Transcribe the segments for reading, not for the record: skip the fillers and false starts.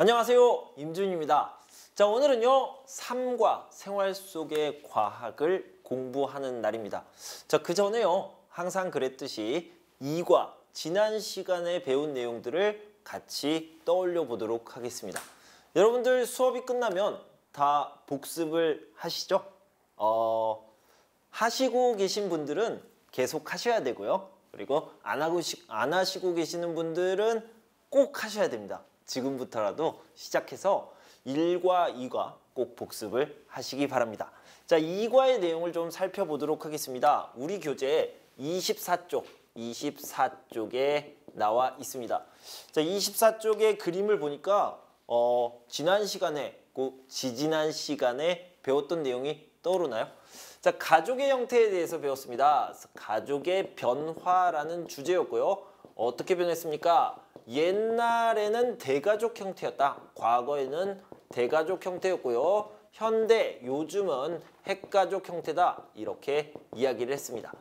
안녕하세요, 임준입니다. 자, 오늘은요, 삶과 생활 속의 과학을 공부하는 날입니다. 자, 그 전에요, 항상 그랬듯이 이과 지난 시간에 배운 내용들을 같이 떠올려 보도록 하겠습니다. 여러분들 수업이 끝나면 다 복습을 하시죠? 하시고 계신 분들은 계속 하셔야 되고요. 그리고 안 하시고 계시는 분들은 꼭 하셔야 됩니다. 지금부터라도 시작해서 1과 2과 꼭 복습을 하시기 바랍니다. 자, 2과의 내용을 좀 살펴보도록 하겠습니다. 우리 교재 24쪽에 나와 있습니다. 자, 24쪽의 그림을 보니까 지난 시간에, 지지난 시간에 배웠던 내용이 떠오르나요? 자, 가족의 형태에 대해서 배웠습니다. 가족의 변화라는 주제였고요. 어떻게 변했습니까? 옛날에는 대가족 형태였다. 과거에는 대가족 형태였고요. 현대, 요즘은 핵가족 형태다. 이렇게 이야기를 했습니다.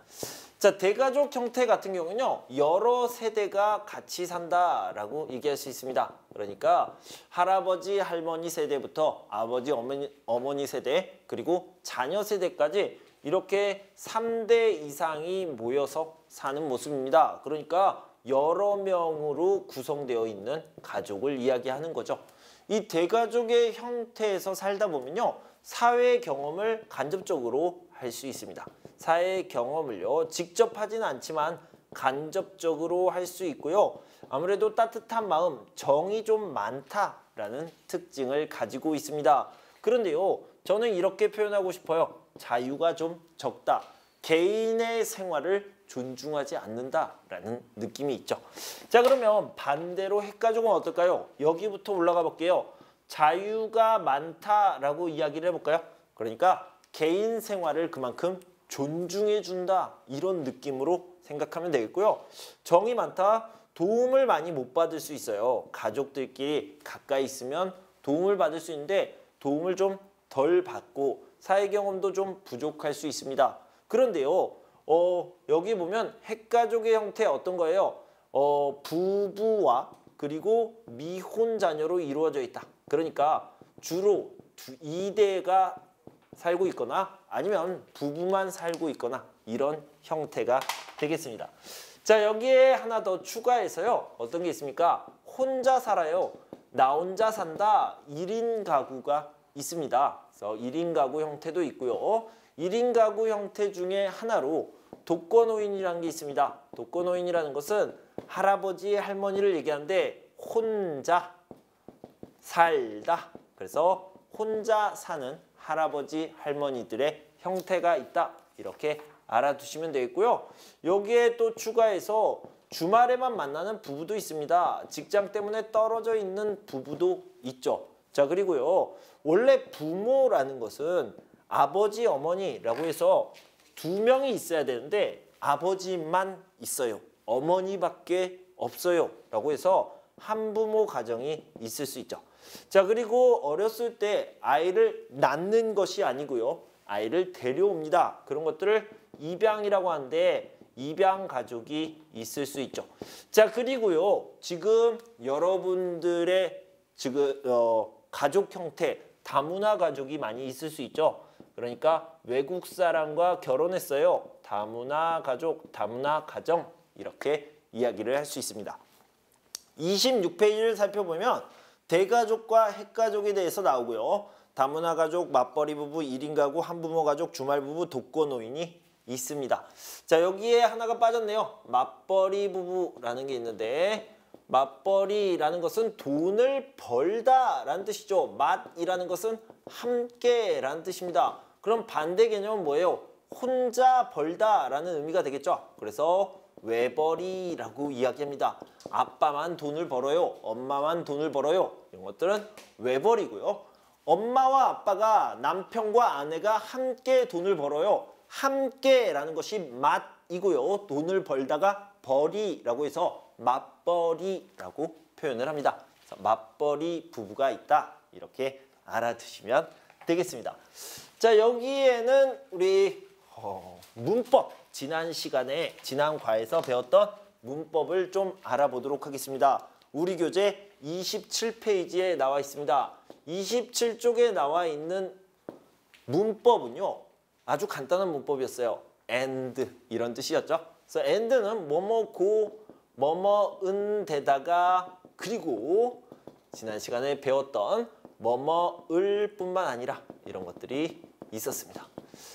자, 대가족 형태 같은 경우는요, 여러 세대가 같이 산다라고 얘기할 수 있습니다. 그러니까 할아버지, 할머니 세대부터 아버지, 어머니 세대, 그리고 자녀 세대까지 이렇게 3대 이상이 모여서 사는 모습입니다. 그러니까 여러 명으로 구성되어 있는 가족을 이야기하는 거죠. 이 대가족의 형태에서 살다 보면요, 사회 경험을 간접적으로 할 수 있습니다. 사회 경험을요, 직접 하지는 않지만 간접적으로 할 수 있고요. 아무래도 따뜻한 마음, 정이 좀 많다라는 특징을 가지고 있습니다. 그런데요, 저는 이렇게 표현하고 싶어요. 자유가 좀 적다. 개인의 생활을 존중하지 않는다라는 느낌이 있죠. 자, 그러면 반대로 핵가족은 어떨까요? 여기부터 올라가 볼게요. 자유가 많다라고 이야기를 해볼까요? 그러니까 개인 생활을 그만큼 존중해준다, 이런 느낌으로 생각하면 되겠고요. 정이 많다, 도움을 많이 못 받을 수 있어요. 가족들끼리 가까이 있으면 도움을 받을 수 있는데 도움을 좀 덜 받고 사회 경험도 좀 부족할 수 있습니다. 그런데요, 여기 보면 핵가족의 형태 어떤 거예요? 부부와 그리고 미혼 자녀로 이루어져 있다. 그러니까 주로 2대가 살고 있거나 아니면 부부만 살고 있거나 이런 형태가 되겠습니다. 자, 여기에 하나 더 추가해서요, 어떤 게 있습니까? 혼자 살아요. 나 혼자 산다. 1인 가구가 있습니다. 그래서 1인 가구 형태도 있고요. 1인 가구 형태 중에 하나로 독거노인이라는 게 있습니다. 독거노인이라는 것은 할아버지, 할머니를 얘기하는데 혼자 살다. 그래서 혼자 사는 할아버지, 할머니들의 형태가 있다. 이렇게 알아두시면 되겠고요. 여기에 또 추가해서 주말에만 만나는 부부도 있습니다. 직장 때문에 떨어져 있는 부부도 있죠. 자, 그리고요, 원래 부모라는 것은 아버지, 어머니라고 해서 2명이 있어야 되는데 아버지만 있어요. 어머니밖에 없어요. 라고 해서 한부모 가정이 있을 수 있죠. 자, 그리고 어렸을 때 아이를 낳는 것이 아니고요, 아이를 데려옵니다. 그런 것들을 입양이라고 하는데 입양 가족이 있을 수 있죠. 자, 그리고요, 지금 여러분들의 가족 형태, 다문화 가족이 많이 있을 수 있죠. 그러니까 외국 사람과 결혼했어요. 다문화 가족, 다문화 가정, 이렇게 이야기를 할 수 있습니다. 26페이지를 살펴보면 대가족과 핵가족에 대해서 나오고요. 다문화 가족, 맞벌이 부부, 1인 가구, 한부모 가족, 주말 부부, 독거노인이 있습니다. 자, 여기에 하나가 빠졌네요. 맞벌이 부부라는 게 있는데, 맞벌이라는 것은 돈을 벌다라는 뜻이죠. 맞이라는 것은 함께라는 뜻입니다. 그럼 반대 개념은 뭐예요? 혼자 벌다라는 의미가 되겠죠. 그래서 외벌이라고 이야기합니다. 아빠만 돈을 벌어요. 엄마만 돈을 벌어요. 이런 것들은 외벌이고요. 엄마와 아빠가, 남편과 아내가 함께 돈을 벌어요. 함께라는 것이 맞이고요. 돈을 벌다가 벌이라고 해서 맞벌이라고 표현을 합니다. 그래서 맞벌이 부부가 있다. 이렇게 알아두시면 되겠습니다. 자, 여기에는 우리 문법, 지난 과에서 배웠던 문법을 좀 알아보도록 하겠습니다. 우리 교재 27페이지에 나와 있습니다. 27쪽에 나와 있는 문법은요. 아주 간단한 문법이었어요. and 이런 뜻이었죠. 그래서 and는 뭐뭐고 뭐뭐은 데다가 그리고 지난 시간에 배웠던 뭐뭐을 뿐만 아니라 이런 것들이 있었습니다.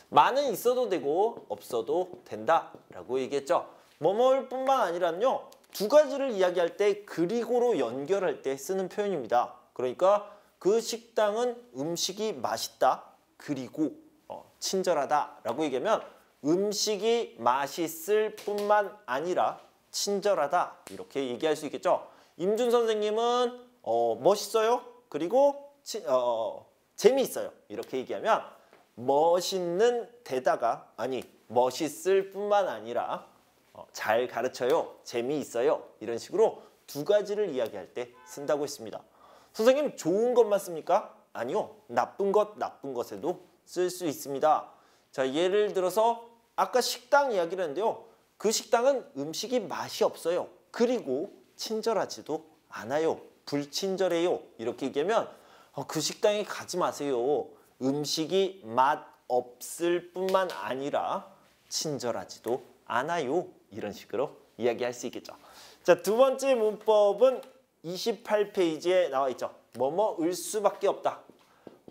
많은 있어도 되고 없어도 된다라고 얘기했죠. 뭐뭐을 뿐만 아니라는요. 두 가지를 이야기할 때 그리고로 연결할 때 쓰는 표현입니다. 그러니까 그 식당은 음식이 맛있다. 그리고 친절하다라고 얘기하면 음식이 맛있을 뿐만 아니라 친절하다 이렇게 얘기할 수 있겠죠. 임준 선생님은 멋있어요. 그리고 재미있어요. 이렇게 얘기하면 멋있는 데다가 아니 멋있을 뿐만 아니라 잘 가르쳐요. 재미있어요. 이런 식으로 두 가지를 이야기할 때 쓴다고 했습니다. 선생님 좋은 것만 씁니까? 아니요. 나쁜 것에도 쓸 수 있습니다. 자, 예를 들어서 아까 식당 이야기를 했는데요. 그 식당은 음식이 맛이 없어요. 그리고 친절하지도 않아요. 불친절해요. 이렇게 얘기하면 그 식당에 가지 마세요. 음식이 맛 없을 뿐만 아니라 친절하지도 않아요. 이런 식으로 이야기할 수 있겠죠. 자, 두 번째 문법은 28페이지에 나와 있죠. 뭐뭐을 수밖에 없다.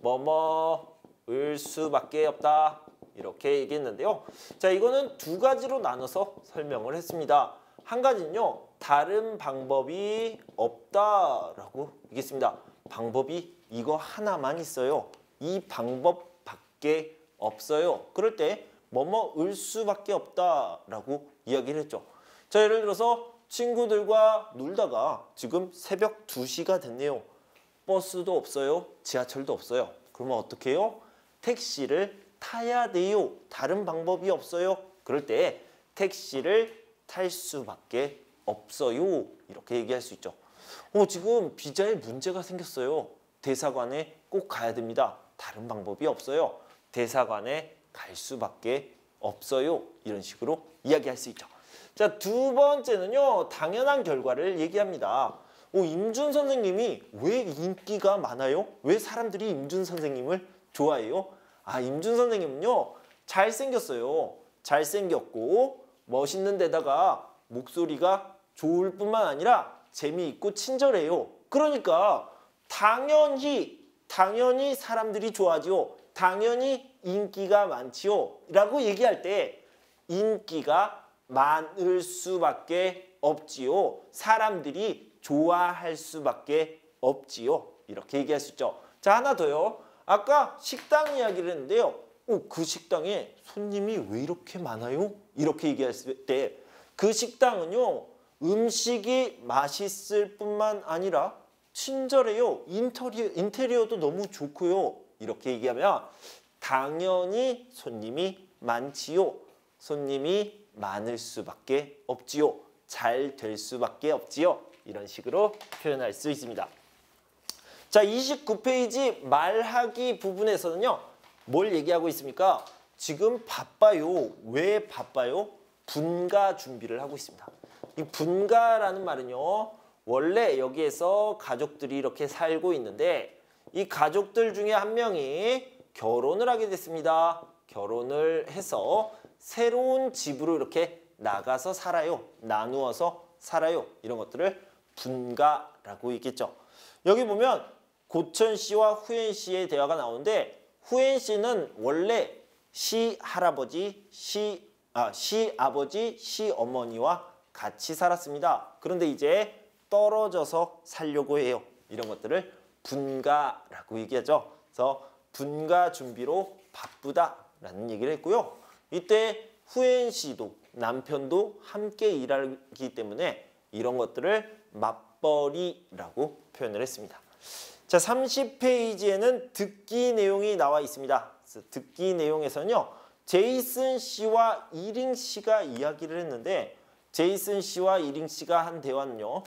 뭐뭐을 수밖에 없다. 이렇게 얘기했는데요. 자, 이거는 두 가지로 나눠서 설명을 했습니다. 한 가지는요. 다른 방법이 없다라고 얘기했습니다. 방법이 이거 하나만 있어요. 이 방법밖에 없어요. 그럴 때 뭐뭐을 수밖에 없다라고 이야기를 했죠. 자, 예를 들어서 친구들과 놀다가 지금 새벽 2시가 됐네요. 버스도 없어요. 지하철도 없어요. 그러면 어떻게 해요? 택시를 타야 돼요. 다른 방법이 없어요. 그럴 때 택시를 탈 수밖에 없어요. 이렇게 얘기할 수 있죠. 지금 비자에 문제가 생겼어요. 대사관에 꼭 가야 됩니다. 다른 방법이 없어요. 대사관에 갈 수밖에 없어요. 이런 식으로 이야기할 수 있죠. 자, 두 번째는요. 당연한 결과를 얘기합니다. 임준 선생님이 왜 인기가 많아요? 왜 사람들이 임준 선생님을 좋아해요? 임준 선생님은요. 잘생겼어요. 잘생겼고 멋있는 데다가 목소리가 좋을 뿐만 아니라 재미있고 친절해요. 그러니까 당연히 사람들이 좋아하지요. 당연히 인기가 많지요. 라고 얘기할 때 인기가 많을 수밖에 없지요. 사람들이 좋아할 수밖에 없지요. 이렇게 얘기할 수 있죠. 자, 하나 더요. 아까 식당 이야기를 했는데요. 그 식당에 손님이 왜 이렇게 많아요? 이렇게 얘기했을 때 그 식당은요. 음식이 맛있을 뿐만 아니라 친절해요. 인테리어도 너무 좋고요. 이렇게 얘기하면 당연히 손님이 많지요. 손님이 많을 수밖에 없지요. 잘 될 수밖에 없지요. 이런 식으로 표현할 수 있습니다. 자, 29페이지 말하기 부분에서는요. 뭘 얘기하고 있습니까? 지금 바빠요. 왜 바빠요? 분가 준비를 하고 있습니다. 이 분가라는 말은요. 원래 여기에서 가족들이 이렇게 살고 있는데 이 가족들 중에 한 명이 결혼을 하게 됐습니다. 결혼을 해서 새로운 집으로 이렇게 나가서 살아요. 나누어서 살아요. 이런 것들을 분가라고 얘기했죠. 여기 보면 고천 씨와 후엔 씨의 대화가 나오는데 후엔 씨는 원래 시할아버지, 시아버지, 시어머니와 같이 살았습니다. 그런데 이제 떨어져서 살려고 해요. 이런 것들을 분가라고 얘기하죠. 그래서 분가 준비로 바쁘다라는 얘기를 했고요. 이때 후엔 씨도 남편도 함께 일하기 때문에 이런 것들을 맞벌이라고 표현을 했습니다. 자, 30페이지에는 듣기 내용이 나와 있습니다. 그래서 듣기 내용에서는요. 제이슨 씨와 이링 씨가 이야기를 했는데 제이슨 씨와 이링 씨가 한 대화는요.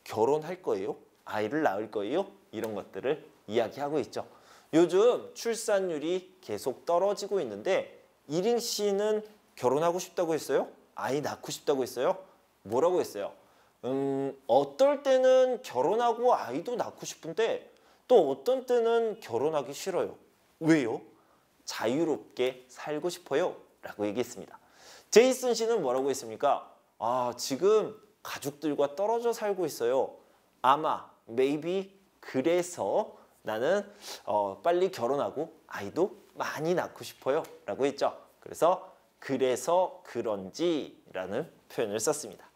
결혼할 거예요? 아이를 낳을 거예요? 이런 것들을 이야기하고 있죠. 요즘 출산율이 계속 떨어지고 있는데 이링 씨는 결혼하고 싶다고 했어요? 아이 낳고 싶다고 했어요? 뭐라고 했어요? 어떨 때는 결혼하고 아이도 낳고 싶은데 또 어떤 때는 결혼하기 싫어요. 왜요? 자유롭게 살고 싶어요. 라고 얘기했습니다. 제이슨 씨는 뭐라고 했습니까? 지금 가족들과 떨어져 살고 있어요. 아마, maybe, 그래서 나는 빨리 결혼하고 아이도 많이 낳고 싶어요. 라고 했죠. 그래서 그런지 라는 표현을 썼습니다.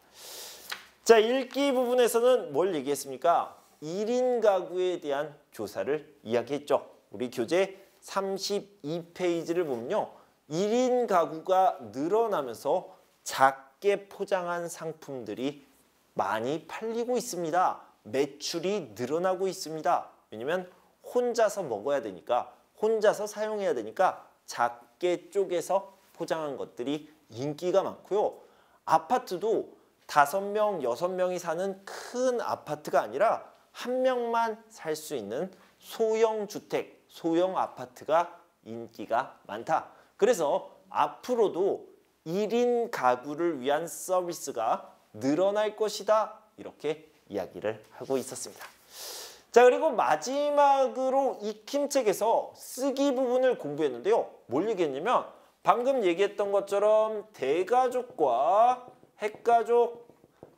자, 읽기 부분에서는 뭘 얘기했습니까? 1인 가구에 대한 조사를 이야기했죠. 우리 교재 32페이지를 보면요. 1인 가구가 늘어나면서 작게 포장한 상품들이 많이 팔리고 있습니다. 매출이 늘어나고 있습니다. 왜냐면 혼자서 먹어야 되니까, 혼자서 사용해야 되니까 작게 쪼개서 포장한 것들이 인기가 많고요. 아파트도 5명, 6명이 사는 큰 아파트가 아니라 1명만 살 수 있는 소형 주택, 소형 아파트가 인기가 많다. 그래서 앞으로도 1인 가구를 위한 서비스가 늘어날 것이다. 이렇게 이야기를 하고 있었습니다. 자, 그리고 마지막으로 익힘책에서 쓰기 부분을 공부했는데요. 뭘 얘기했냐면 방금 얘기했던 것처럼 대가족과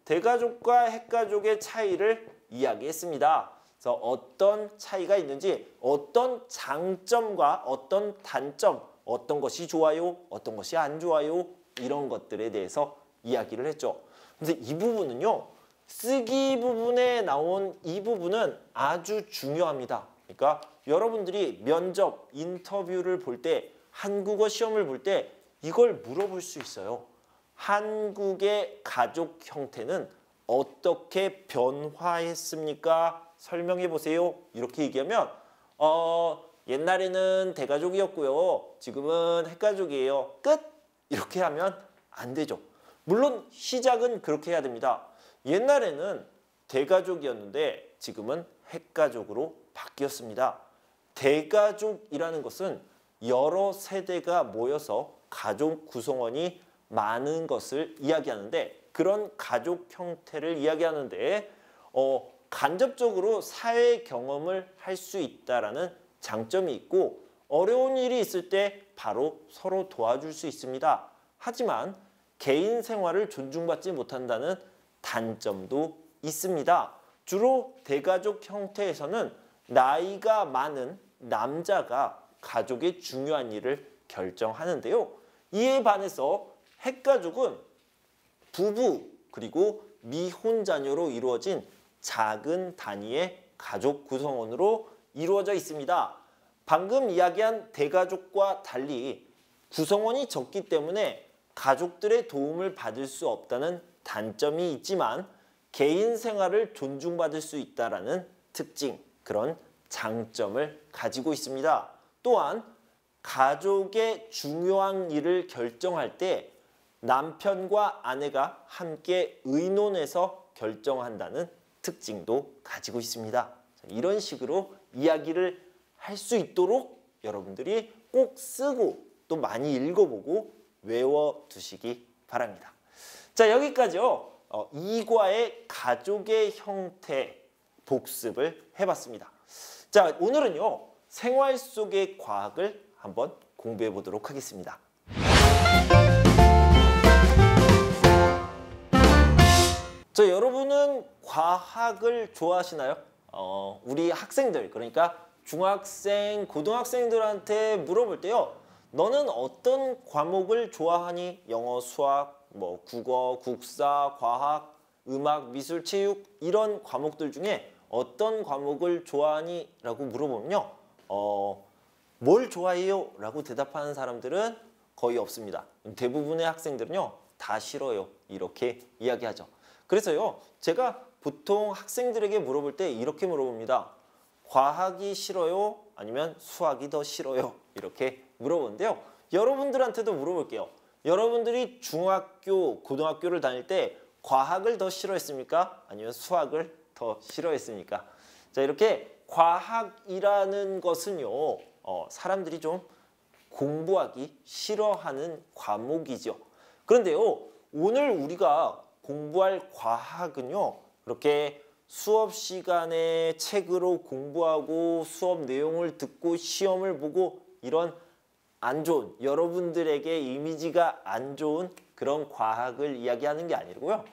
핵가족의 차이를 이야기했습니다. 그래서 어떤 차이가 있는지, 어떤 장점과 어떤 단점, 어떤 것이 좋아요, 어떤 것이 안 좋아요, 이런 것들에 대해서 이야기를 했죠. 근데 이 부분은요, 쓰기 부분에 나온 이 부분은 아주 중요합니다. 그러니까 여러분들이 면접, 인터뷰를 볼 때, 한국어 시험을 볼 때 이걸 물어볼 수 있어요. 한국의 가족 형태는 어떻게 변화했습니까? 설명해 보세요. 이렇게 얘기하면 옛날에는 대가족이었고요. 지금은 핵가족이에요. 끝! 이렇게 하면 안 되죠. 물론 시작은 그렇게 해야 됩니다. 옛날에는 대가족이었는데 지금은 핵가족으로 바뀌었습니다. 대가족이라는 것은 여러 세대가 모여서 가족 구성원이 많은 것을 이야기하는데, 그런 가족 형태를 이야기하는데 간접적으로 사회 경험을 할 수 있다라는 장점이 있고, 어려운 일이 있을 때 바로 서로 도와줄 수 있습니다. 하지만 개인 생활을 존중받지 못한다는 단점도 있습니다. 주로 대가족 형태에서는 나이가 많은 남자가 가족의 중요한 일을 결정하는데요. 이에 반해서 핵가족은 부부 그리고 미혼 자녀로 이루어진 작은 단위의 가족 구성원으로 이루어져 있습니다. 방금 이야기한 대가족과 달리 구성원이 적기 때문에 가족들의 도움을 받을 수 없다는 단점이 있지만 개인 생활을 존중받을 수 있다는 특징, 그런 장점을 가지고 있습니다. 또한 가족의 중요한 일을 결정할 때 남편과 아내가 함께 의논해서 결정한다는 특징도 가지고 있습니다. 이런 식으로 이야기를 할 수 있도록 여러분들이 꼭 쓰고 또 많이 읽어보고 외워두시기 바랍니다. 자, 여기까지요. 이과의 가족의 형태 복습을 해봤습니다. 자, 오늘은요. 생활 속의 과학을 한번 공부해 보도록 하겠습니다. 자, 여러분은 과학을 좋아하시나요? 우리 학생들, 그러니까 중학생, 고등학생들한테 물어볼 때요. 너는 어떤 과목을 좋아하니? 영어, 수학, 국어, 국사, 과학, 음악, 미술, 체육 이런 과목들 중에 어떤 과목을 좋아하니? 라고 물어보면요. 뭘 좋아해요? 라고 대답하는 사람들은 거의 없습니다. 대부분의 학생들은요. 다 싫어요. 이렇게 이야기하죠. 그래서요. 제가 보통 학생들에게 물어볼 때 이렇게 물어봅니다. 과학이 싫어요? 아니면 수학이 더 싫어요? 이렇게 물어보는데요. 여러분들한테도 물어볼게요. 여러분들이 중학교, 고등학교를 다닐 때 과학을 더 싫어했습니까? 아니면 수학을 더 싫어했습니까? 자, 이렇게 과학이라는 것은요. 사람들이 좀 공부하기 싫어하는 과목이죠. 그런데요. 오늘 우리가 공부할 과학은요. 그렇게 수업 시간에 책으로 공부하고 수업 내용을 듣고 시험을 보고 이런 안 좋은, 여러분들에게 이미지가 안 좋은 그런 과학을 이야기하는 게 아니고요.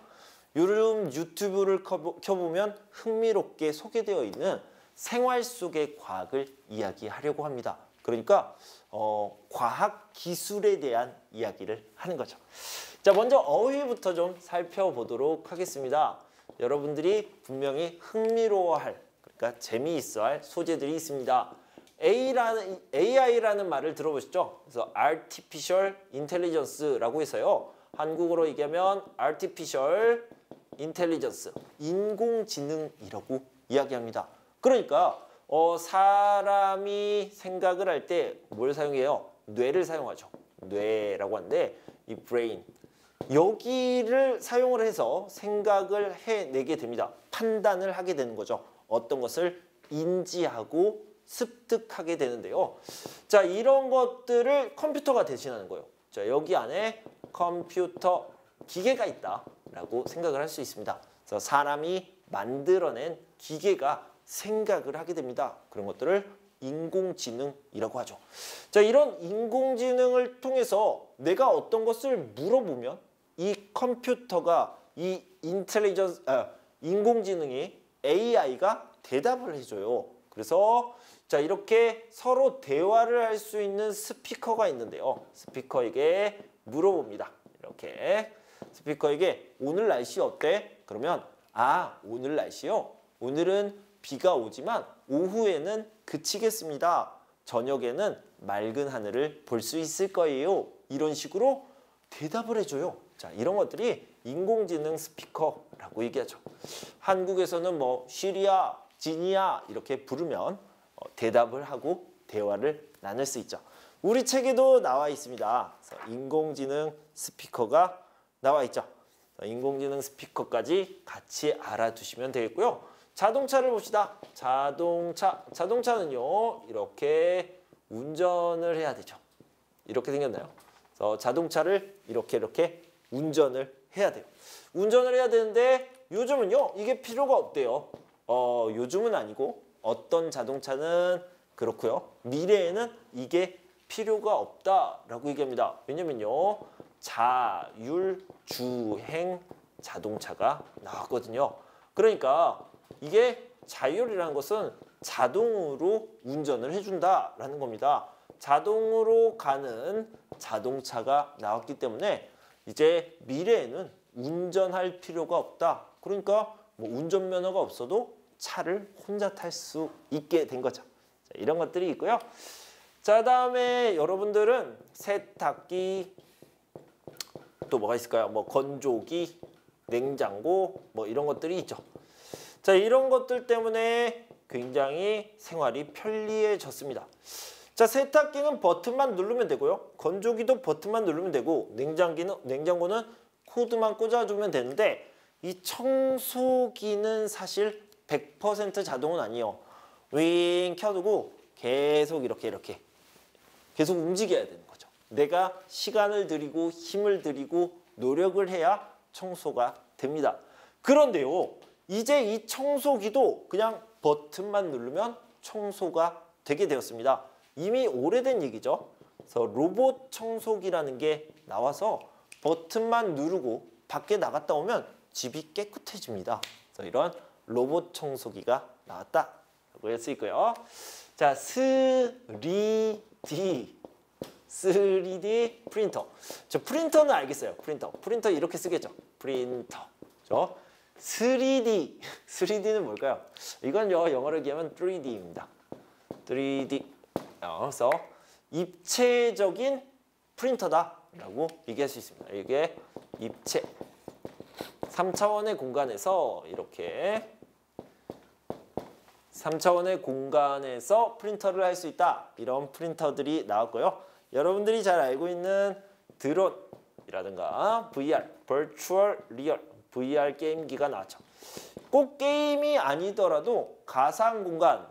요즘 유튜브를 켜보면 흥미롭게 소개되어 있는 생활 속의 과학을 이야기하려고 합니다. 그러니까 과학 기술에 대한 이야기를 하는 거죠. 자, 먼저 어휘부터 좀 살펴보도록 하겠습니다. 여러분들이 분명히 흥미로워할, 그러니까 재미있어할 소재들이 있습니다. AI라는 말을 들어보셨죠? 그래서 Artificial Intelligence라고 해서요. 한국어로 얘기하면 Artificial Intelligence, 인공지능이라고 이야기합니다. 그러니까 사람이 생각을 할 때 뭘 사용해요? 뇌를 사용하죠. 뇌라고 하는데 이 brain, 여기를 사용을 해서 생각을 해내게 됩니다. 판단을 하게 되는 거죠. 어떤 것을 인지하고 습득하게 되는데요. 자, 이런 것들을 컴퓨터가 대신하는 거예요. 자, 여기 안에 컴퓨터 기계가 있다라고 생각을 할 수 있습니다. 그래서 사람이 만들어낸 기계가 생각을 하게 됩니다. 그런 것들을 인공지능이라고 하죠. 자, 이런 인공지능을 통해서 내가 어떤 것을 물어보면 이 컴퓨터가 이 인공지능이 AI가 대답을 해줘요. 그래서 자, 이렇게 서로 대화를 할 수 있는 스피커가 있는데요. 스피커에게 물어봅니다. 이렇게 스피커에게 오늘 날씨 어때? 그러면 오늘 날씨요? 오늘은 비가 오지만 오후에는 그치겠습니다. 저녁에는 맑은 하늘을 볼 수 있을 거예요. 이런 식으로 대답을 해줘요. 자, 이런 것들이 인공지능 스피커라고 얘기하죠. 한국에서는 뭐 시리야, 지니야 이렇게 부르면 대답을 하고 대화를 나눌 수 있죠. 우리 책에도 나와 있습니다. 그래서 인공지능 스피커가 나와 있죠. 인공지능 스피커까지 같이 알아두시면 되겠고요. 자동차를 봅시다. 자동차는요. 이렇게 운전을 해야 되죠. 이렇게 생겼나요? 그래서 자동차를 이렇게 운전을 해야 돼요. 운전을 해야 되는데 요즘은요. 이게 필요가 없대요. 요즘은 아니고 어떤 자동차는 그렇고요. 미래에는 이게 필요가 없다라고 얘기합니다. 왜냐면요. 자율주행 자동차가 나왔거든요. 그러니까 이게 자율이라는 것은 자동으로 운전을 해준다라는 겁니다. 자동으로 가는 자동차가 나왔기 때문에 이제 미래에는 운전할 필요가 없다. 그러니까 뭐 운전면허가 없어도 차를 혼자 탈 수 있게 된 거죠. 자, 이런 것들이 있고요. 자, 다음에 여러분들은 세탁기, 또 뭐가 있을까요? 뭐 건조기, 냉장고 뭐 이런 것들이 있죠. 자, 이런 것들 때문에 굉장히 생활이 편리해졌습니다. 자, 세탁기는 버튼만 누르면 되고요. 건조기도 버튼만 누르면 되고 냉장고는 코드만 꽂아주면 되는데 이 청소기는 사실 100% 자동은 아니에요. 윙 켜두고 계속 이렇게 계속 움직여야 되는 거죠. 내가 시간을 들이고 힘을 들이고 노력을 해야 청소가 됩니다. 그런데요. 이제 이 청소기도 그냥 버튼만 누르면 청소가 되게 되었습니다. 이미 오래된 얘기죠. 그래서 로봇 청소기라는 게 나와서 버튼만 누르고 밖에 나갔다 오면 집이 깨끗해집니다. 그래서 이런 로봇 청소기가 나왔다라고 할 수 있고요. 자, 3D 프린터. 저 프린터는 알겠어요. 프린터 이렇게 쓰겠죠. 프린터. 3D는 뭘까요? 이건요, 영어로 얘기하면 3D입니다. 3D. 그래서 입체적인 프린터다라고 얘기할 수 있습니다. 이게 입체. 3차원의 공간에서 이렇게 3차원의 공간에서 프린터를 할 수 있다. 이런 프린터들이 나왔고요. 여러분들이 잘 알고 있는 드론이라든가 VR, Virtual Real, VR 게임기가 나왔죠. 꼭 게임이 아니더라도 가상공간,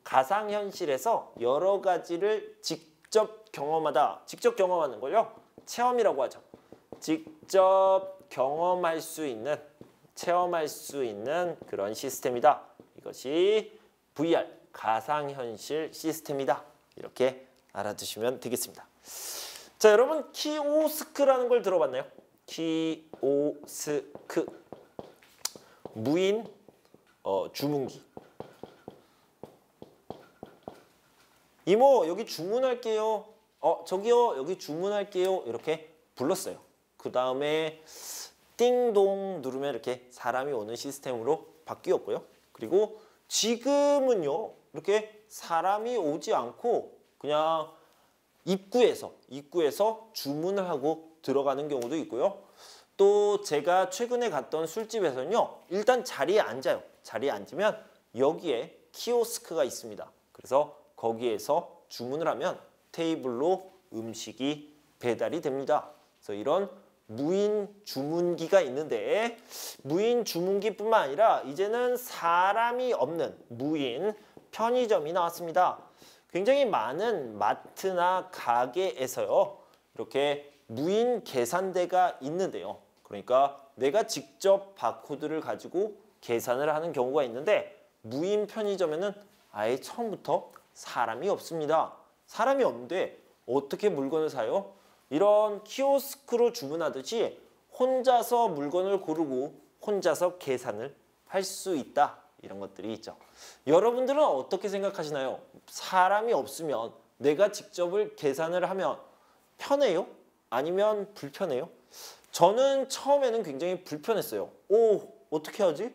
가상현실에서 여러 가지를 직접 경험하는 걸요. 체험이라고 하죠. 직접 경험할 수 있는, 체험할 수 있는 그런 시스템이다. 이것이 VR, 가상현실 시스템이다. 이렇게 알아두시면 되겠습니다. 자, 여러분 키오스크라는 걸 들어봤나요? 키오스크, 무인 주문기. 이모 여기 주문할게요. 저기요 여기 주문할게요. 이렇게 불렀어요. 그 다음에 띵동 누르면 이렇게 사람이 오는 시스템으로 바뀌었고요. 그리고 지금은요 이렇게 사람이 오지 않고 그냥 입구에서 주문을 하고 들어가는 경우도 있고요. 또 제가 최근에 갔던 술집에서는요 일단 자리에 앉아요. 자리에 앉으면 여기에 키오스크가 있습니다. 그래서 거기에서 주문을 하면 테이블로 음식이 배달이 됩니다. 그래서 이런 무인 주문기가 있는데 무인 주문기뿐만 아니라 이제는 사람이 없는 무인 편의점이 나왔습니다. 굉장히 많은 마트나 가게에서요 이렇게 무인 계산대가 있는데요. 그러니까 내가 직접 바코드를 가지고 계산을 하는 경우가 있는데 무인 편의점에는 아예 처음부터 사람이 없습니다. 사람이 없는데 어떻게 물건을 사요? 이런 키오스크로 주문하듯이 혼자서 물건을 고르고 혼자서 계산을 할 수 있다. 이런 것들이 있죠. 여러분들은 어떻게 생각하시나요? 사람이 없으면 내가 직접을 계산을 하면 편해요? 아니면 불편해요? 저는 처음에는 굉장히 불편했어요. 어떻게 하지?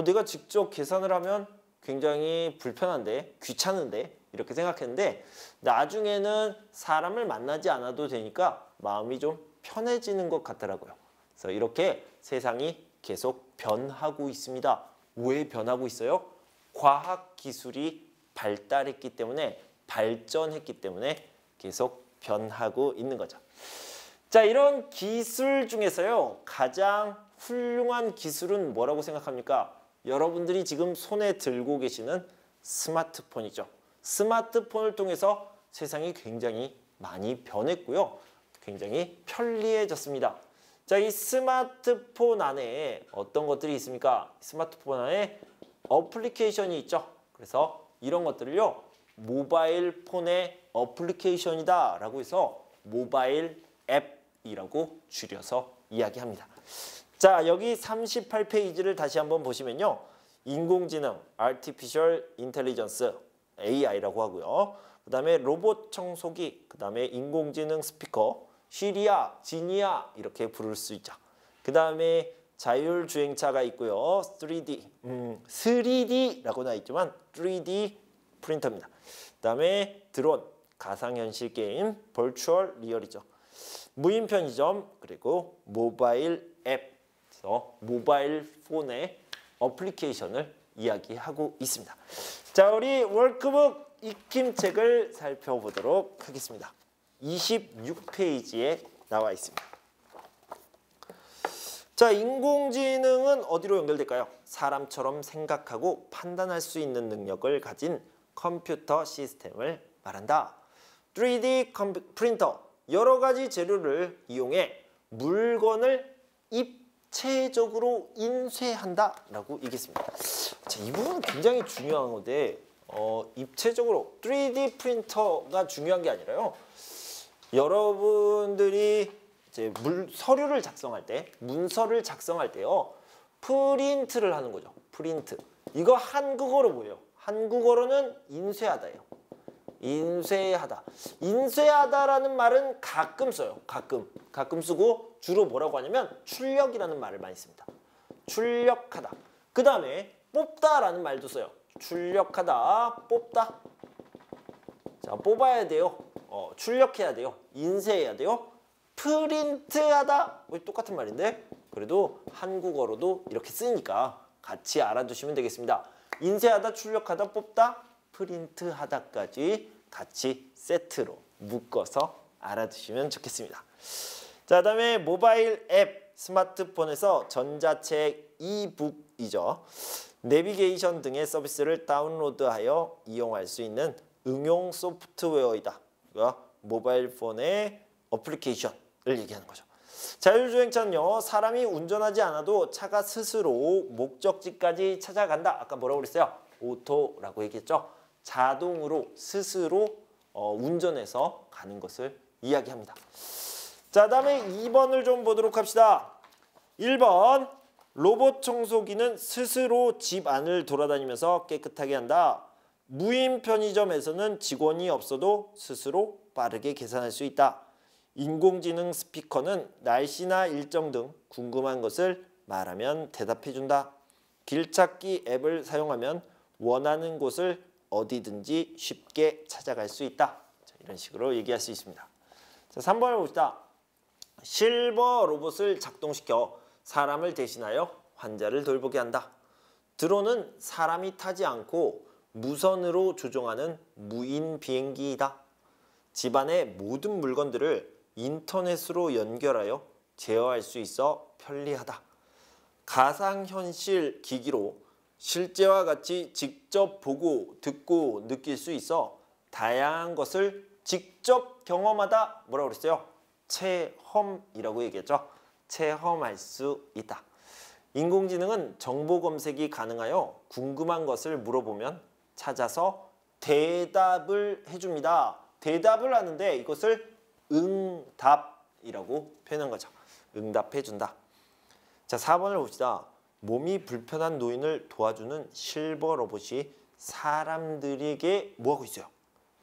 내가 직접 계산을 하면 굉장히 불편한데, 귀찮은데 이렇게 생각했는데 나중에는 사람을 만나지 않아도 되니까 마음이 좀 편해지는 것 같더라고요. 그래서 이렇게 세상이 계속 변하고 있습니다. 왜 변하고 있어요? 과학기술이 발달했기 때문에, 발전했기 때문에 계속 변하고 있는 거죠. 자, 이런 기술 중에서요 가장 훌륭한 기술은 뭐라고 생각합니까? 여러분들이 지금 손에 들고 계시는 스마트폰이죠. 스마트폰을 통해서 세상이 굉장히 많이 변했고요. 굉장히 편리해졌습니다. 자, 이 스마트폰 안에 어떤 것들이 있습니까? 스마트폰 안에 어플리케이션이 있죠. 그래서 이런 것들을요. 모바일 폰의 어플리케이션이다 라고 해서 모바일 앱이라고 줄여서 이야기합니다. 자, 여기 38페이지를 다시 한번 보시면요. 인공지능, Artificial Intelligence, AI라고 하고요. 그 다음에 로봇 청소기, 그 다음에 인공지능 스피커, 시리아, 지니아 이렇게 부를 수 있죠. 그 다음에 자율주행차가 있고요. 3D라고 나와 있지만 3D 프린터입니다. 그 다음에 드론, 가상현실 게임, 버추얼 리얼이죠. 무인 편의점, 그리고 모바일 앱, 그래서 모바일 폰의 어플리케이션을 이야기하고 있습니다. 자, 우리 워크북 익힘책을 살펴보도록 하겠습니다. 26페이지에 나와 있습니다. 자, 인공지능은 어디로 연결될까요? 사람처럼 생각하고 판단할 수 있는 능력을 가진 컴퓨터 시스템을 말한다. 3D 프린터, 여러 가지 재료를 이용해 물건을 입체적으로 인쇄한다라고 얘기했습니다. 자, 이 부분은 굉장히 중요한 건데 입체적으로 3D 프린터가 중요한 게 아니라요. 여러분들이 이제 서류를 작성할 때, 문서를 작성할 때요. 프린트를 하는 거죠. 프린트. 이거 한국어로 뭐예요? 한국어로는 인쇄하다예요. 인쇄하다. 인쇄하다라는 말은 가끔 써요. 가끔 쓰고 주로 뭐라고 하냐면 출력이라는 말을 많이 씁니다. 출력하다. 그 다음에 뽑다라는 말도 써요. 출력하다, 뽑다. 자, 뽑아야 돼요. 출력해야 돼요. 인쇄해야 돼요. 프린트하다. 똑같은 말인데 그래도 한국어로도 이렇게 쓰니까 같이 알아두시면 되겠습니다. 인쇄하다, 출력하다, 뽑다, 프린트하다까지 같이 세트로 묶어서 알아두시면 좋겠습니다. 자, 그다음에 모바일 앱, 스마트폰에서 전자책, 이북이죠. 내비게이션 등의 서비스를 다운로드하여 이용할 수 있는 응용 소프트웨어이다. 모바일 폰의 어플리케이션, 얘기하는 거죠. 자율주행차는요, 사람이 운전하지 않아도 차가 스스로 목적지까지 찾아간다. 아까 뭐라고 그랬어요? 오토라고 얘기했죠. 자동으로 스스로 운전해서 가는 것을 이야기합니다. 자, 다음에 2번을 좀 보도록 합시다. 1번, 로봇 청소기는 스스로 집 안을 돌아다니면서 깨끗하게 한다. 무인 편의점에서는 직원이 없어도 스스로 빠르게 계산할 수 있다. 인공지능 스피커는 날씨나 일정 등 궁금한 것을 말하면 대답해준다. 길찾기 앱을 사용하면 원하는 곳을 어디든지 쉽게 찾아갈 수 있다. 자, 이런 식으로 얘기할 수 있습니다. 자, 3번을 봅시다. 실버 로봇을 작동시켜 사람을 대신하여 환자를 돌보게 한다. 드론은 사람이 타지 않고 무선으로 조종하는 무인 비행기이다. 집안의 모든 물건들을 인터넷으로 연결하여 제어할 수 있어 편리하다. 가상현실 기기로 실제와 같이 직접 보고 듣고 느낄 수 있어 다양한 것을 직접 경험하다. 뭐라고 그랬어요? 체험이라고 얘기했죠. 체험할 수 있다. 인공지능은 정보 검색이 가능하여 궁금한 것을 물어보면 찾아서 대답을 해줍니다. 대답을 하는데 이것을 응답이라고 표현한 거죠. 응답해준다. 자, 4번을 봅시다. 몸이 불편한 노인을 도와주는 실버 로봇이 사람들에게 뭐하고 있어요?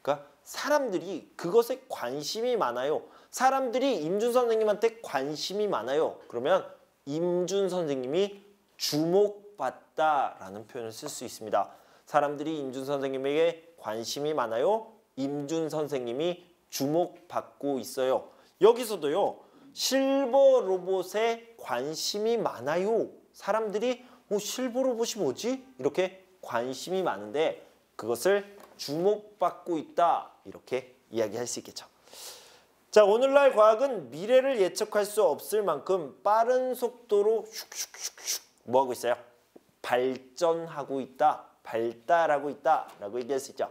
그러니까 사람들이 그것에 관심이 많아요. 사람들이 임준 선생님한테 관심이 많아요. 그러면 임준 선생님이 주목받다라는 표현을 쓸 수 있습니다. 사람들이 임준 선생님에게 관심이 많아요. 임준 선생님이 주목받고 있어요. 여기서도요. 실버 로봇에 관심이 많아요. 사람들이 실버 로봇이 뭐지? 이렇게 관심이 많은데 그것을 주목받고 있다. 이렇게 이야기할 수 있겠죠. 자, 오늘날 과학은 미래를 예측할 수 없을 만큼 빠른 속도로 슉슉슉슉 뭐하고 있어요? 발전하고 있다. 발달하고 있다. 라고 얘기할 수 있죠.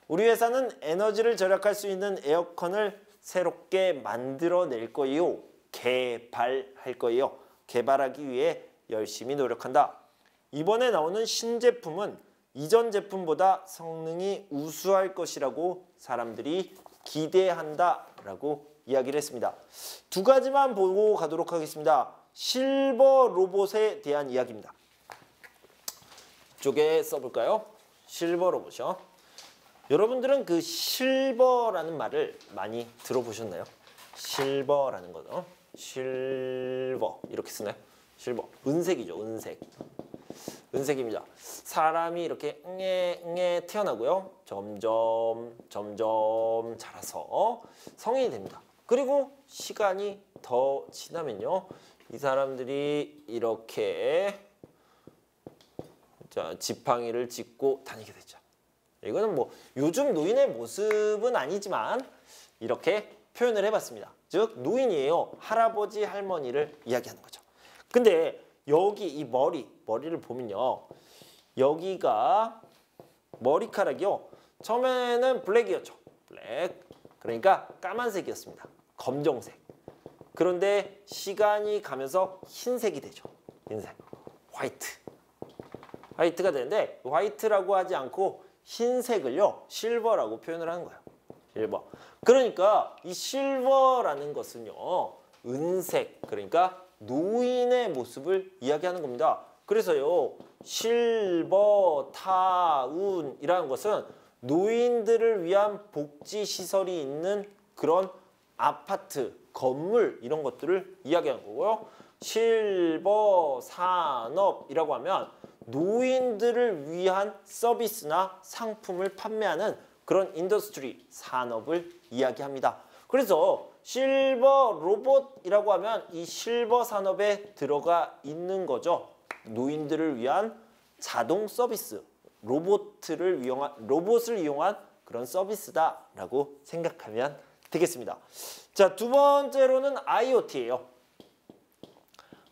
우리 회사는 에너지를 절약할 수 있는 에어컨을 새롭게 만들어낼 거예요. 개발할 거예요. 개발하기 위해 열심히 노력한다. 이번에 나오는 신제품은 이전 제품보다 성능이 우수할 것이라고 사람들이 기대한다 라고 이야기를 했습니다. 두 가지만 보고 가도록 하겠습니다. 실버 로봇에 대한 이야기입니다. 이쪽에 써볼까요? 실버 로봇이요. 여러분들은 그 실버라는 말을 많이 들어보셨나요? 실버라는 거죠. 실버 이렇게 쓰나요? 실버. 은색이죠. 은색. 은색입니다. 사람이 이렇게 응애 태어나고요. 점점 자라서 성인이 됩니다. 그리고 시간이 더 지나면요. 이 사람들이 이렇게 지팡이를 짚고 다니게 되죠. 이거는 뭐 요즘 노인의 모습은 아니지만 이렇게 표현을 해봤습니다. 즉 노인이에요. 할아버지 할머니를 이야기하는 거죠. 근데 여기 이 머리를 보면요. 여기가 머리카락이요. 처음에는 블랙이었죠. 블랙. 그러니까 까만색이었습니다. 검정색. 그런데 시간이 가면서 흰색이 되죠. 흰색. 화이트. 화이트가 되는데 화이트라고 하지 않고 흰색을요. 실버라고 표현을 하는 거예요. 실버. 그러니까 이 실버라는 것은요. 은색. 그러니까 노인의 모습을 이야기하는 겁니다. 그래서요. 실버타운이라는 것은 노인들을 위한 복지시설이 있는 그런 아파트, 건물 이런 것들을 이야기하는 거고요. 실버산업이라고 하면 노인들을 위한 서비스나 상품을 판매하는 그런 인더스트리, 산업을 이야기합니다. 그래서 실버 로봇이라고 하면 이 실버 산업에 들어가 있는 거죠. 노인들을 위한 자동 서비스, 로봇을 이용한 그런 서비스다라고 생각하면 되겠습니다. 자, 두 번째로는 IoT예요.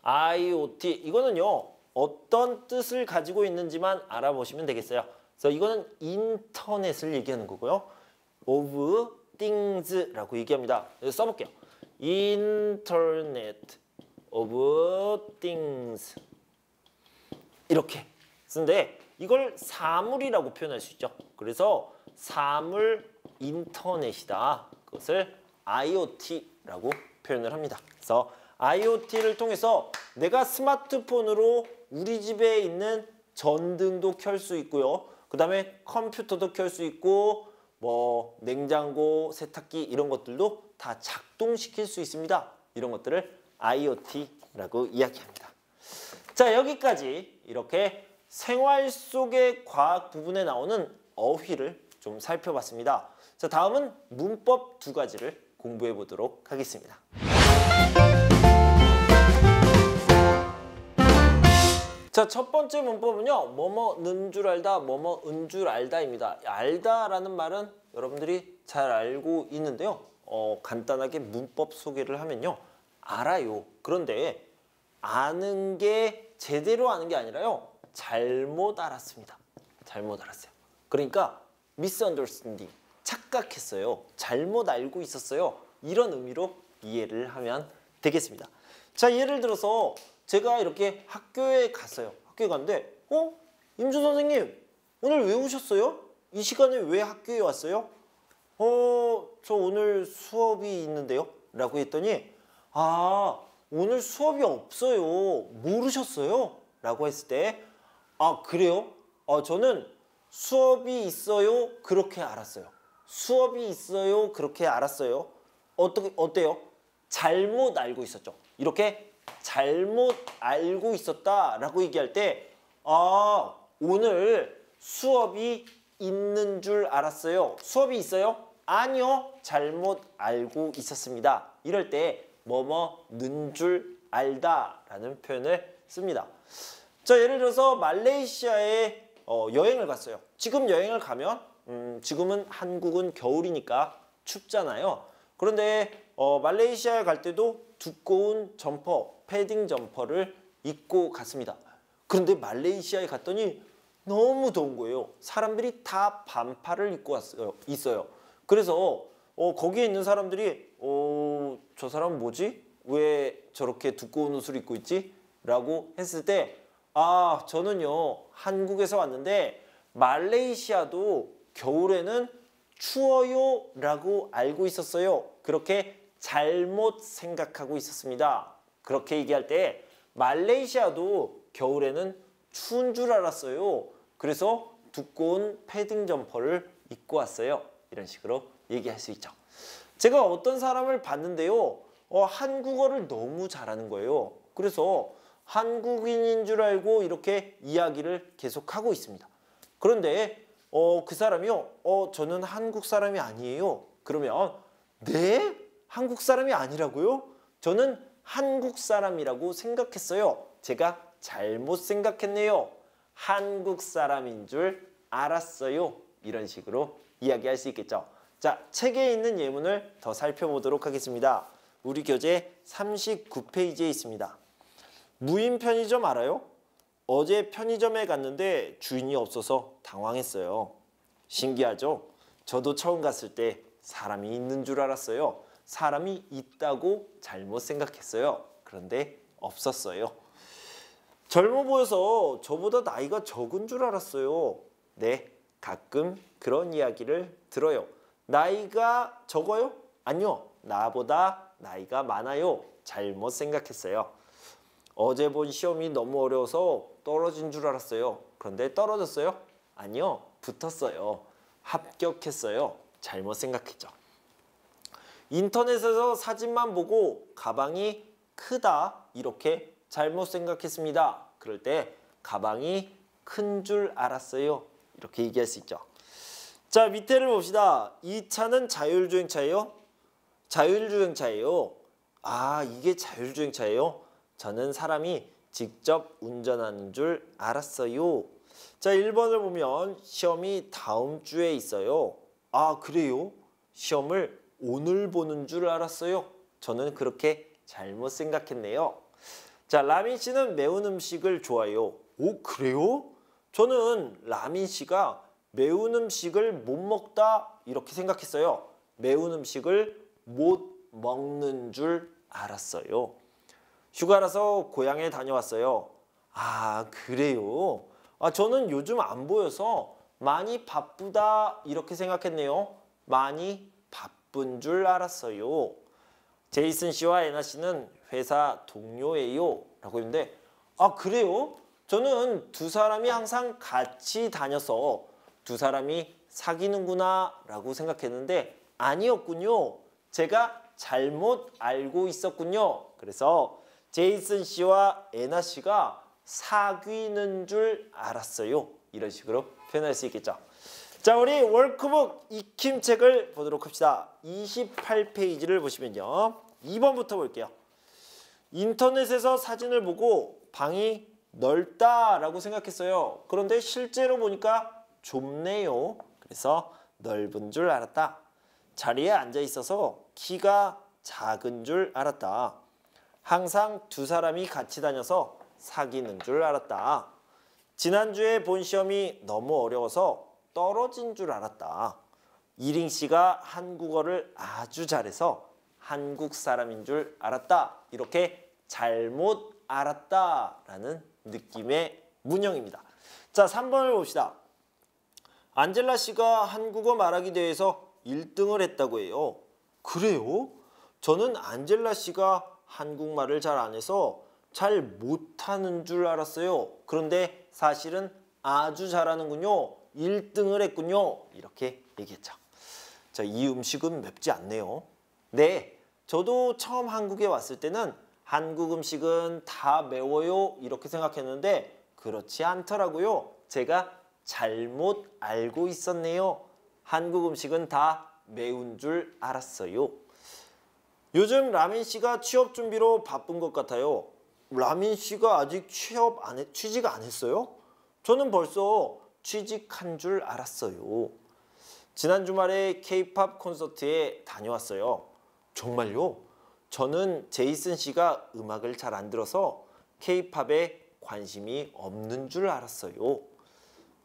IoT 이거는요. 어떤 뜻을 가지고 있는지만 알아보시면 되겠어요. 그래서 이거는 인터넷을 얘기하는 거고요. of things라고 얘기합니다. 써볼게요. Internet of Things 이렇게 쓰는데 이걸 사물이라고 표현할 수 있죠. 그래서 사물 인터넷이다. 그것을 IoT라고 표현을 합니다. 그래서 IoT를 통해서 내가 스마트폰으로 우리 집에 있는 전등도 켤 수 있고요. 그 다음에 컴퓨터도 켤 수 있고 뭐 냉장고, 세탁기 이런 것들도 다 작동시킬 수 있습니다. 이런 것들을 IoT라고 이야기합니다. 자, 여기까지 이렇게 생활 속의 과학 부분에 나오는 어휘를 좀 살펴봤습니다. 자, 다음은 문법 두 가지를 공부해 보도록 하겠습니다. 자, 첫 번째 문법은요. 뭐뭐는 줄 알다, 뭐뭐은 줄 알다입니다. 알다라는 말은 여러분들이 잘 알고 있는데요. 간단하게 문법 소개를 하면요. 알아요. 그런데 아는 게 제대로 아는 게 아니라요. 잘못 알았습니다. 잘못 알았어요. 그러니까 misunderstanding, 착각했어요. 잘못 알고 있었어요. 이런 의미로 이해를 하면 되겠습니다. 자, 예를 들어서 제가 이렇게 학교에 갔어요. 학교에 갔는데 임준 선생님 오늘 왜 오셨어요? 이 시간에 왜 학교에 왔어요? 저 오늘 수업이 있는데요? 라고 했더니 오늘 수업이 없어요. 모르셨어요? 라고 했을 때 그래요? 저는 수업이 있어요. 그렇게 알았어요. 수업이 있어요. 그렇게 알았어요. 어때요? 잘못 알고 있었죠. 이렇게 잘못 알고 있었다라고 얘기할 때 오늘 수업이 있는 줄 알았어요. 수업이 있어요? 아니요. 잘못 알고 있었습니다. 이럴 때 뭐뭐는 줄 알다라는 표현을 씁니다. 자, 예를 들어서 말레이시아에 여행을 갔어요. 지금 여행을 가면 지금은 한국은 겨울이니까 춥잖아요. 그런데 말레이시아에 갈 때도 두꺼운 점퍼, 패딩 점퍼를 입고 갔습니다. 그런데 말레이시아에 갔더니 너무 더운 거예요. 사람들이 다 반팔을 입고 있어요. 그래서 거기에 있는 사람들이 저 사람 뭐지? 왜 저렇게 두꺼운 옷을 입고 있지? 라고 했을 때 저는요 한국에서 왔는데 말레이시아도 겨울에는 추워요 라고 알고 있었어요. 그렇게 잘못 생각하고 있었습니다. 그렇게 얘기할 때 말레이시아도 겨울에는 추운 줄 알았어요. 그래서 두꺼운 패딩 점퍼를 입고 왔어요. 이런 식으로 얘기할 수 있죠. 제가 어떤 사람을 봤는데요. 한국어를 너무 잘하는 거예요. 그래서 한국인인 줄 알고 이렇게 이야기를 계속하고 있습니다. 그런데 그 사람이요. 저는 한국 사람이 아니에요. 그러면 네? 한국 사람이 아니라고요? 저는 한국 사람이라고 생각했어요. 제가 잘못 생각했네요. 한국 사람인 줄 알았어요. 이런 식으로 이야기할 수 있겠죠. 자, 책에 있는 예문을 더 살펴보도록 하겠습니다. 우리 교재 39페이지에 있습니다. 무인 편의점 알아요? 어제 편의점에 갔는데 주인이 없어서 당황했어요. 신기하죠? 저도 처음 갔을 때 사람이 있는 줄 알았어요. 사람이 있다고 잘못 생각했어요. 그런데 없었어요. 젊어 보여서 저보다 나이가 적은 줄 알았어요. 네, 가끔 그런 이야기를 들어요. 나이가 적어요? 아니요, 나보다 나이가 많아요. 잘못 생각했어요. 어제 본 시험이 너무 어려워서 떨어진 줄 알았어요. 그런데 떨어졌어요? 아니요, 붙었어요. 합격했어요. 잘못 생각했죠. 인터넷에서 사진만 보고 가방이 크다 이렇게 잘못 생각했습니다. 그럴 때 가방이 큰 줄 알았어요. 이렇게 얘기할 수 있죠. 자, 밑에를 봅시다. 이 차는 자율주행차예요? 자율주행차예요. 이게 자율주행차예요? 저는 사람이 직접 운전하는 줄 알았어요. 자, 1번을 보면 시험이 다음 주에 있어요. 그래요? 시험을 오늘 보는 줄 알았어요. 저는 그렇게 잘못 생각했네요. 자, 라민 씨는 매운 음식을 좋아해요. 그래요? 저는 라민 씨가 매운 음식을 못 먹다 이렇게 생각했어요. 매운 음식을 못 먹는 줄 알았어요. 휴가라서 고향에 다녀왔어요. 아, 그래요? 저는 요즘 안 보여서 많이 바쁘다 이렇게 생각했네요. 많이 바쁜 줄 알았어요. 제이슨 씨와 애나 씨는 회사 동료예요. 라고 했는데 그래요? 저는 두 사람이 항상 같이 다녀서 두 사람이 사귀는구나 라고 생각했는데 아니었군요. 제가 잘못 알고 있었군요. 그래서 제이슨 씨와 애나 씨가 사귀는 줄 알았어요. 이런 식으로 표현할 수 있겠죠. 자, 우리 월크북 익힘책을 보도록 합시다. 28페이지를 보시면요. 2번부터 볼게요. 인터넷에서 사진을 보고 방이 넓다라고 생각했어요. 그런데 실제로 보니까 좁네요. 그래서 넓은 줄 알았다. 자리에 앉아 있어서 키가 작은 줄 알았다. 항상 두 사람이 같이 다녀서 사귀는 줄 알았다. 지난주에 본 시험이 너무 어려워서 떨어진 줄 알았다. 이링 씨가 한국어를 아주 잘해서 한국 사람인 줄 알았다. 이렇게 잘못 알았다라는 느낌의 문형입니다. 자, 3번을 봅시다. 안젤라 씨가 한국어 말하기 대회에서 1등을 했다고 해요. 그래요? 저는 안젤라 씨가 한국말을 잘 안 해서 잘 못하는 줄 알았어요. 그런데 사실은 아주 잘하는군요. 1등을 했군요. 이렇게 얘기했죠. 자, 이 음식은 맵지 않네요. 네, 저도 처음 한국에 왔을 때는 한국 음식은 다 매워요. 이렇게 생각했는데 그렇지 않더라고요. 제가 잘못 알고 있었네요. 한국 음식은 다 매운 줄 알았어요. 요즘 라민 씨가 취업 준비로 바쁜 것 같아요. 라민 씨가 아직 취직 안 했어요? 저는 벌써 취직한 줄 알았어요. 지난 주말에 K-팝 콘서트에 다녀왔어요. 정말요? 저는 제이슨 씨가 음악을 잘 안 들어서 K-팝에 관심이 없는 줄 알았어요.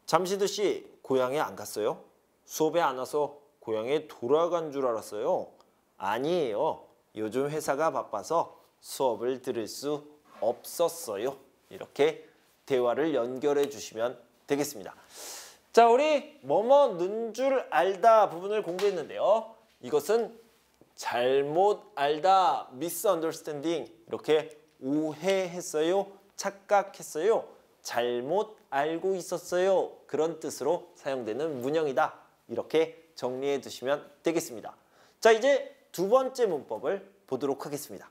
잠시드 씨 고향에 안 갔어요? 수업에 안 와서 고향에 돌아간 줄 알았어요. 아니에요. 요즘 회사가 바빠서 수업을 들을 수 없었어요. 이렇게 대화를 연결해 주시면 되겠습니다. 자, 우리 뭐뭐는 줄 알다 부분을 공부했는데요. 이것은 잘못 알다, misunderstanding, 이렇게 오해했어요, 착각했어요, 잘못 알고 있었어요, 그런 뜻으로 사용되는 문형이다. 이렇게 정리해 두시면 되겠습니다. 자, 이제 두 번째 문법을 보도록 하겠습니다.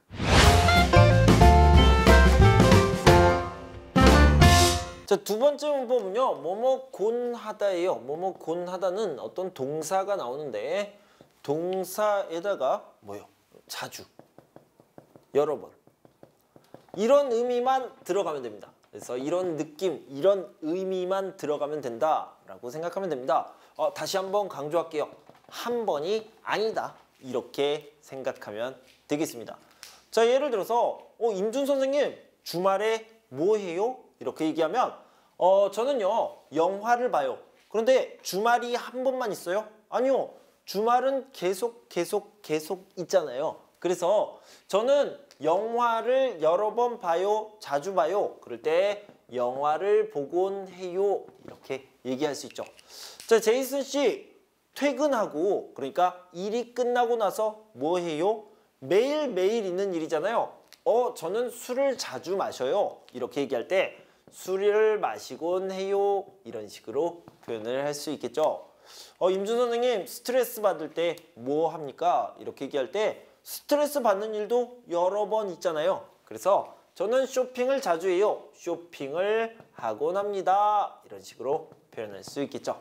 자, 두 번째 문법은요, 뭐뭐곤 하다예요. 뭐뭐곤 하다는 어떤 동사가 나오는데 동사에다가 뭐요? 자주, 여러 번, 이런 의미만 들어가면 됩니다. 그래서 이런 느낌, 이런 의미만 들어가면 된다라고 생각하면 됩니다. 다시 한번 강조할게요. 한 번이 아니다. 이렇게 생각하면 되겠습니다. 자, 예를 들어서 임준 선생님 주말에 뭐 해요? 이렇게 얘기하면 저는요 영화를 봐요. 그런데 주말이 한 번만 있어요? 아니요. 주말은 계속 있잖아요. 그래서 저는 영화를 여러 번 봐요. 자주 봐요. 그럴 때 영화를 보곤 해요. 이렇게 얘기할 수 있죠. 자, 제이슨 씨 퇴근하고, 그러니까 일이 끝나고 나서 뭐 해요? 매일매일 있는 일이잖아요. 저는 술을 자주 마셔요. 이렇게 얘기할 때 술을 마시곤 해요. 이런 식으로 표현을 할 수 있겠죠. 임준 선생님 스트레스 받을 때 뭐 합니까? 이렇게 얘기할 때 스트레스 받는 일도 여러 번 있잖아요. 그래서 저는 쇼핑을 자주 해요. 쇼핑을 하곤 합니다. 이런 식으로 표현할 수 있겠죠.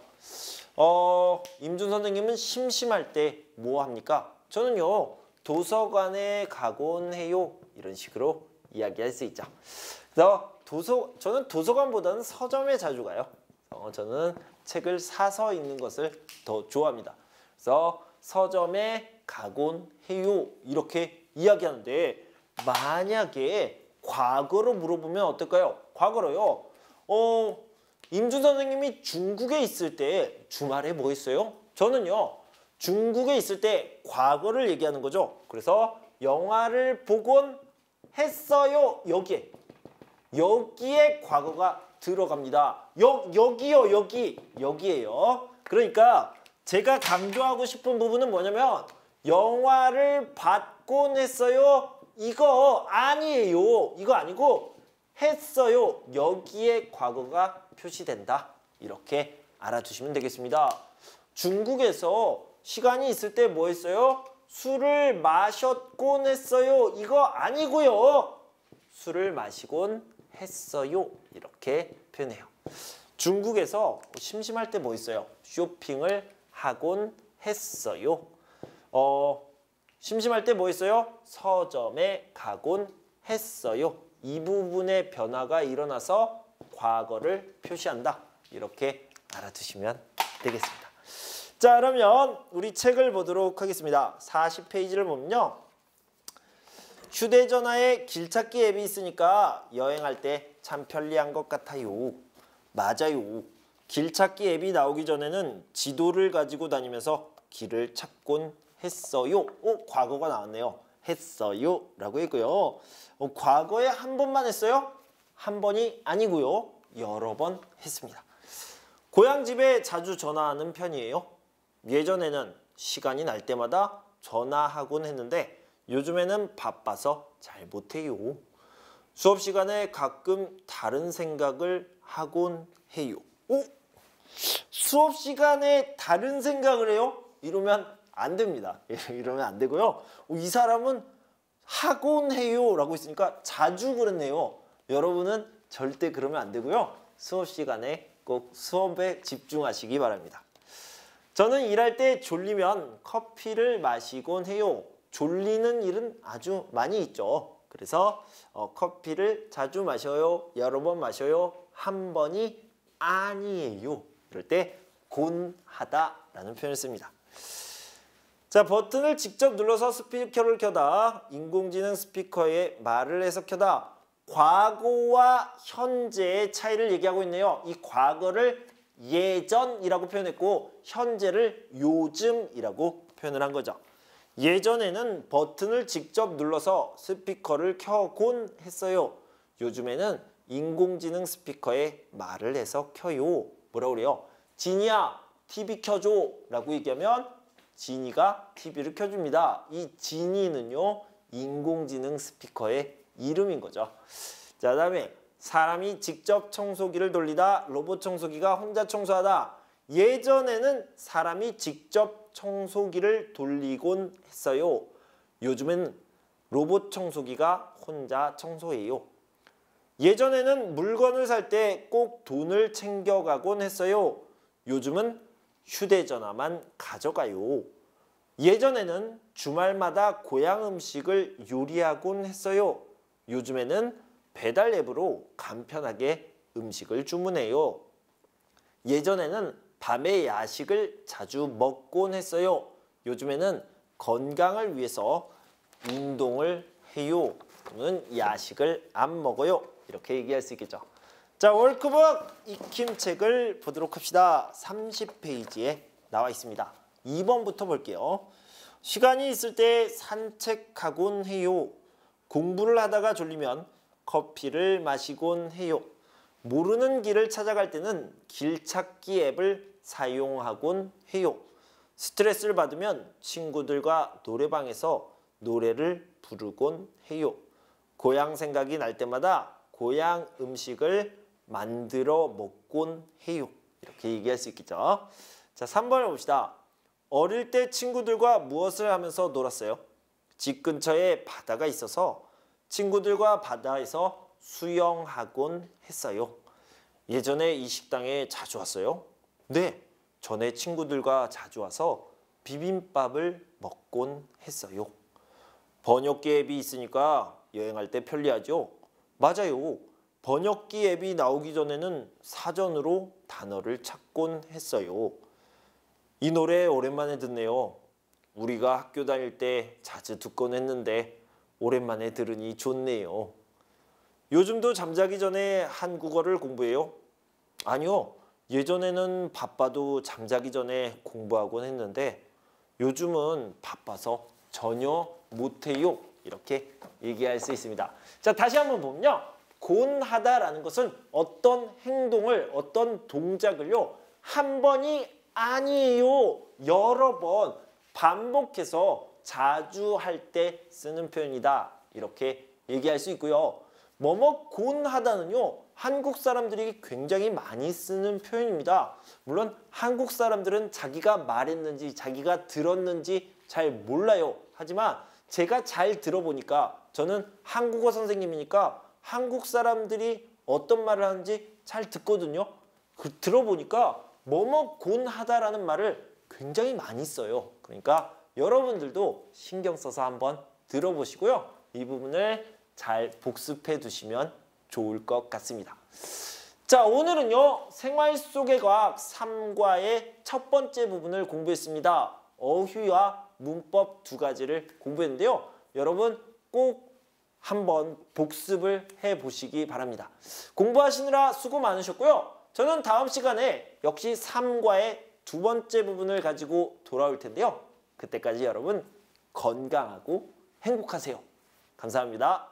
임준 선생님은 심심할 때 뭐 합니까? 저는요 도서관에 가곤 해요. 이런 식으로 이야기할 수 있죠. 그래서 저는 도서관보다는 서점에 자주 가요. 저는 책을 사서 읽는 것을 더 좋아합니다. 그래서 서점에 가곤 해요. 이렇게 이야기하는데 만약에 과거로 물어보면 어떨까요? 과거로요. 임준 선생님이 중국에 있을 때 주말에 뭐 했어요? 저는요 중국에 있을 때 과거를 얘기하는 거죠. 그래서 영화를 보곤 했어요. 여기에 과거가 들어갑니다. 여기요. 여기에요. 그러니까 제가 강조하고 싶은 부분은 뭐냐면 영화를 봤곤 했어요. 이거 아니에요. 이거 아니고 했어요. 여기에 과거가 표시된다. 이렇게 알아두시면 되겠습니다. 중국에서 시간이 있을 때 뭐 했어요? 술을 마셨곤 했어요. 이거 아니고요. 술을 마시곤 했어요. 이렇게 표현해요. 중국에서 심심할 때 뭐 있어요? 쇼핑을 하곤 했어요. 심심할 때 뭐 있어요? 서점에 가곤 했어요. 이 부분의 변화가 일어나서 과거를 표시한다. 이렇게 알아두시면 되겠습니다. 자, 그러면 우리 책을 보도록 하겠습니다. 40페이지를 보면요. 휴대전화에 길찾기 앱이 있으니까 여행할 때 참 편리한 것 같아요. 맞아요. 길찾기 앱이 나오기 전에는 지도를 가지고 다니면서 길을 찾곤 했어요. 과거가 나왔네요. 했어요 라고 했고요. 과거에 한 번만 했어요? 한 번이 아니고요. 여러 번 했습니다. 고향 집에 자주 전화하는 편이에요. 예전에는 시간이 날 때마다 전화하곤 했는데 요즘에는 바빠서 잘 못해요. 수업 시간에 가끔 다른 생각을 하곤 해요. 수업 시간에 다른 생각을 해요? 이러면 안 됩니다. 이러면 안 되고요. 이 사람은 하곤 해요 라고 했으니까 자주 그랬네요. 여러분은 절대 그러면 안 되고요. 수업 시간에 꼭 수업에 집중하시기 바랍니다. 저는 일할 때 졸리면 커피를 마시곤 해요. 졸리는 일은 아주 많이 있죠. 그래서 커피를 자주 마셔요. 여러 번 마셔요. 한 번이 아니에요. 이럴 때 곤하다라는 표현을 씁니다. 자, 버튼을 직접 눌러서 스피커를 켜다. 인공지능 스피커에 말을 해서 켜다. 과거와 현재의 차이를 얘기하고 있네요. 이 과거를 예전이라고 표현했고 현재를 요즘이라고 표현을 한 거죠. 예전에는 버튼을 직접 눌러서 스피커를 켜곤 했어요. 요즘에는 인공지능 스피커에 말을 해서 켜요. 뭐라고 그래요? 지니야, TV 켜줘 라고 얘기하면 지니가 TV를 켜줍니다. 이 지니는요, 인공지능 스피커의 이름인 거죠. 자, 다음에 사람이 직접 청소기를 돌리다. 로봇 청소기가 혼자 청소하다. 예전에는 사람이 직접 청소기를 돌리곤 했어요. 요즘엔 로봇 청소기가 혼자 청소해요. 예전에는 물건을 살 때 꼭 돈을 챙겨가곤 했어요. 요즘은 휴대전화만 가져가요. 예전에는 주말마다 고향 음식을 요리하곤 했어요. 요즘에는 배달 앱으로 간편하게 음식을 주문해요. 예전에는 밤에 야식을 자주 먹곤 했어요. 요즘에는 건강을 위해서 운동을 해요. 또는 야식을 안 먹어요. 이렇게 얘기할 수 있겠죠. 자, 월크북 익힘책을 보도록 합시다. 30페이지에 나와 있습니다. 2번부터 볼게요. 시간이 있을 때 산책하곤 해요. 공부를 하다가 졸리면 커피를 마시곤 해요. 모르는 길을 찾아갈 때는 길찾기 앱을 사용하곤 해요. 스트레스를 받으면 친구들과 노래방에서 노래를 부르곤 해요. 고향 생각이 날 때마다 고향 음식을 만들어 먹곤 해요. 이렇게 얘기할 수 있겠죠. 자, 3번을 봅시다. 어릴 때 친구들과 무엇을 하면서 놀았어요? 집 근처에 바다가 있어서 친구들과 바다에서 수영하곤 했어요. 예전에 이 식당에 자주 왔어요? 네, 전에 친구들과 자주 와서 비빔밥을 먹곤 했어요. 번역기 앱이 있으니까 여행할 때 편리하죠? 맞아요. 번역기 앱이 나오기 전에는 사전으로 단어를 찾곤 했어요. 이 노래 오랜만에 듣네요. 우리가 학교 다닐 때 자주 듣곤 했는데 오랜만에 들으니 좋네요. 요즘도 잠자기 전에 한국어를 공부해요? 아니요. 예전에는 바빠도 잠자기 전에 공부하곤 했는데 요즘은 바빠서 전혀 못해요. 이렇게 얘기할 수 있습니다. 자, 다시 한번 보면요. 곤하다라는 것은 어떤 행동을, 어떤 동작을요. 한 번이 아니에요. 여러 번 반복해서 자주 할 때 쓰는 표현이다. 이렇게 얘기할 수 있고요. 뭐뭐 곤하다는요. 한국 사람들이 굉장히 많이 쓰는 표현입니다. 물론 한국 사람들은 자기가 말했는지 자기가 들었는지 잘 몰라요. 하지만 제가 잘 들어보니까 저는 한국어 선생님이니까 한국 사람들이 어떤 말을 하는지 잘 듣거든요. 들어보니까 뭐뭐 곤하다라는 말을 굉장히 많이 써요. 그러니까 여러분들도 신경 써서 한번 들어보시고요. 이 부분을 잘 복습해 두시면 좋을 것 같습니다. 자, 오늘은요. 생활 속의 과학 3과의 첫 번째 부분을 공부했습니다. 어휘와 문법 두 가지를 공부했는데요. 여러분 꼭 한번 복습을 해보시기 바랍니다. 공부하시느라 수고 많으셨고요. 저는 다음 시간에 역시 3과의 두 번째 부분을 가지고 돌아올 텐데요. 그때까지 여러분 건강하고 행복하세요. 감사합니다.